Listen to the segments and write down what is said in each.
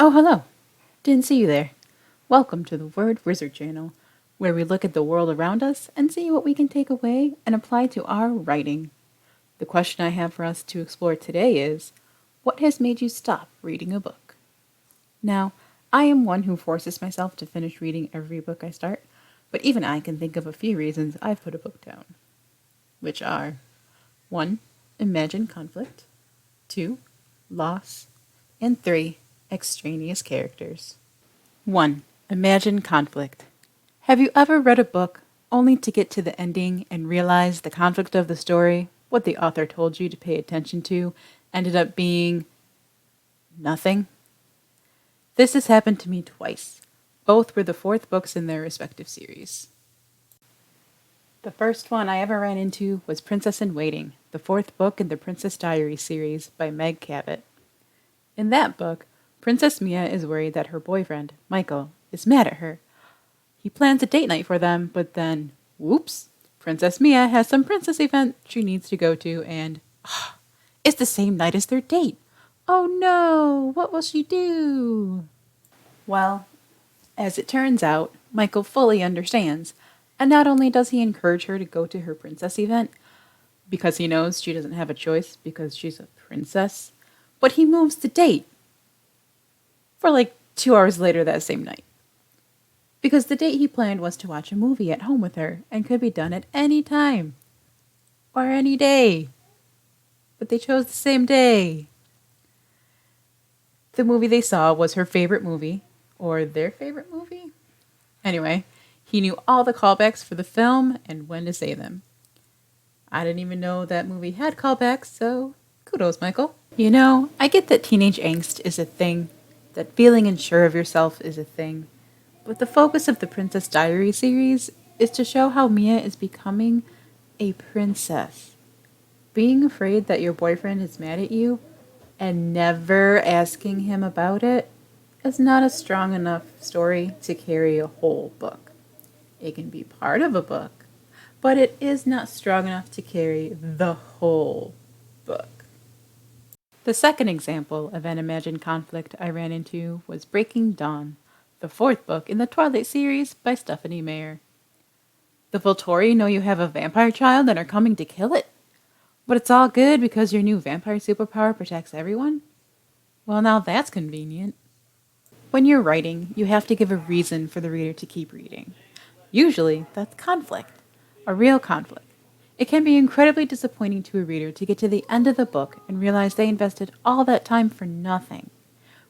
Oh, hello. Didn't see you there. Welcome to the Word Wizard channel, where we look at the world around us and see what we can take away and apply to our writing. The question I have for us to explore today is, what has made you stop reading a book? Now, I am one who forces myself to finish reading every book I start, but even I can think of a few reasons I've put a book down, which are 1. Imagined conflict, 2. Loss, and 3. Extraneous characters. 1. Imagine conflict. Have you ever read a book only to get to the ending and realize the conflict of the story, what the author told you to pay attention to, ended up being nothing? This has happened to me twice. Both were the fourth books in their respective series. The first one I ever ran into was Princess in Waiting, the fourth book in the Princess Diaries series by Meg Cabot. In that book, Princess Mia is worried that her boyfriend, Michael, is mad at her. He plans a date night for them, but then, whoops, Princess Mia has some princess event she needs to go to, and it's the same night as their date. Oh no, what will she do? Well, as it turns out, Michael fully understands, and not only does he encourage her to go to her princess event, because he knows she doesn't have a choice because she's a princess, but he moves the date for like 2 hours later that same night. Because the date he planned was to watch a movie at home with her and could be done at any time. Or any day. But they chose the same day. The movie they saw was her favorite movie. Or their favorite movie? Anyway, he knew all the callbacks for the film and when to say them. I didn't even know that movie had callbacks, so kudos, Michael. You know, I get that teenage angst is a thing, that feeling unsure of yourself is a thing, but the focus of the Princess Diaries series is to show how Mia is becoming a princess. Being afraid that your boyfriend is mad at you and never asking him about it is not a strong enough story to carry a whole book. It can be part of a book, but it is not strong enough to carry the whole book. The second example of an imagined conflict I ran into was Breaking Dawn, the fourth book in the Twilight series by Stephanie Meyer. The Volturi know you have a vampire child and are coming to kill it, but it's all good because your new vampire superpower protects everyone? Well, now that's convenient. When you're writing, you have to give a reason for the reader to keep reading. Usually, that's conflict, a real conflict. It can be incredibly disappointing to a reader to get to the end of the book and realize they invested all that time for nothing.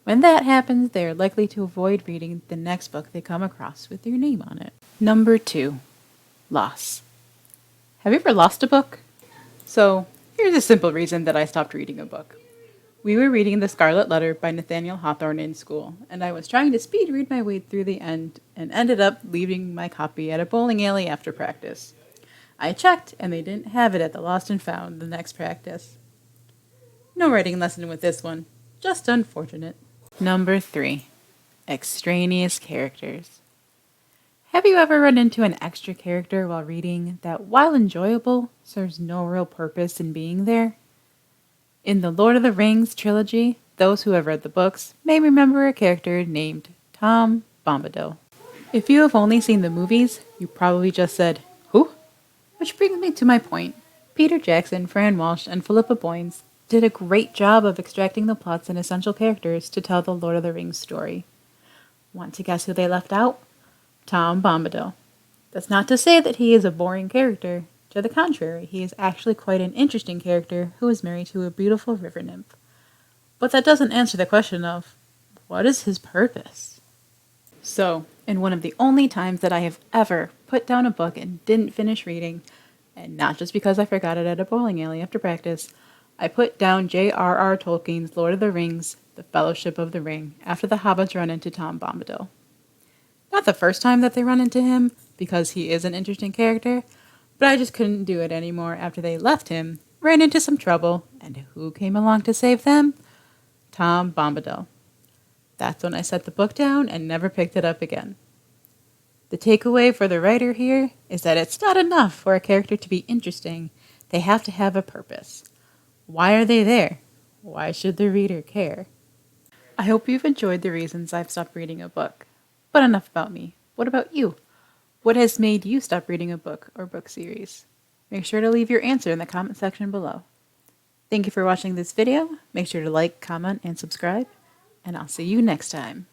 When that happens, they are likely to avoid reading the next book they come across with your name on it. Number 2. Loss. Have you ever lost a book? So, here's a simple reason that I stopped reading a book. We were reading The Scarlet Letter by Nathaniel Hawthorne in school, and I was trying to speed read my way through the end and ended up leaving my copy at a bowling alley after practice. I checked, and they didn't have it at the Lost and Found the next practice. No writing lesson with this one. Just unfortunate. Number 3. Extraneous characters. Have you ever run into an extra character while reading that, while enjoyable, serves no real purpose in being there? In the Lord of the Rings trilogy, those who have read the books may remember a character named Tom Bombadil. If you have only seen the movies, you probably just said, "Who?" Which brings me to my point. Peter Jackson, Fran Walsh, and Philippa Boyens did a great job of extracting the plots and essential characters to tell the Lord of the Rings story. Want to guess who they left out? Tom Bombadil. That's not to say that he is a boring character. To the contrary, he is actually quite an interesting character who is married to a beautiful river nymph. But that doesn't answer the question of, what is his purpose? So, in one of the only times that I have ever put down a book and didn't finish reading, and not just because I forgot it at a bowling alley after practice, I put down J.R.R. Tolkien's Lord of the Rings, The Fellowship of the Ring, after the hobbits run into Tom Bombadil. Not the first time that they run into him, because he is an interesting character, but I just couldn't do it anymore after they left him, ran into some trouble, and who came along to save them? Tom Bombadil. That's when I set the book down and never picked it up again. The takeaway for the writer here is that it's not enough for a character to be interesting. They have to have a purpose. Why are they there? Why should the reader care? I hope you've enjoyed the reasons I've stopped reading a book. But enough about me. What about you? What has made you stop reading a book or book series? Make sure to leave your answer in the comment section below. Thank you for watching this video. Make sure to like, comment, and subscribe, and I'll see you next time.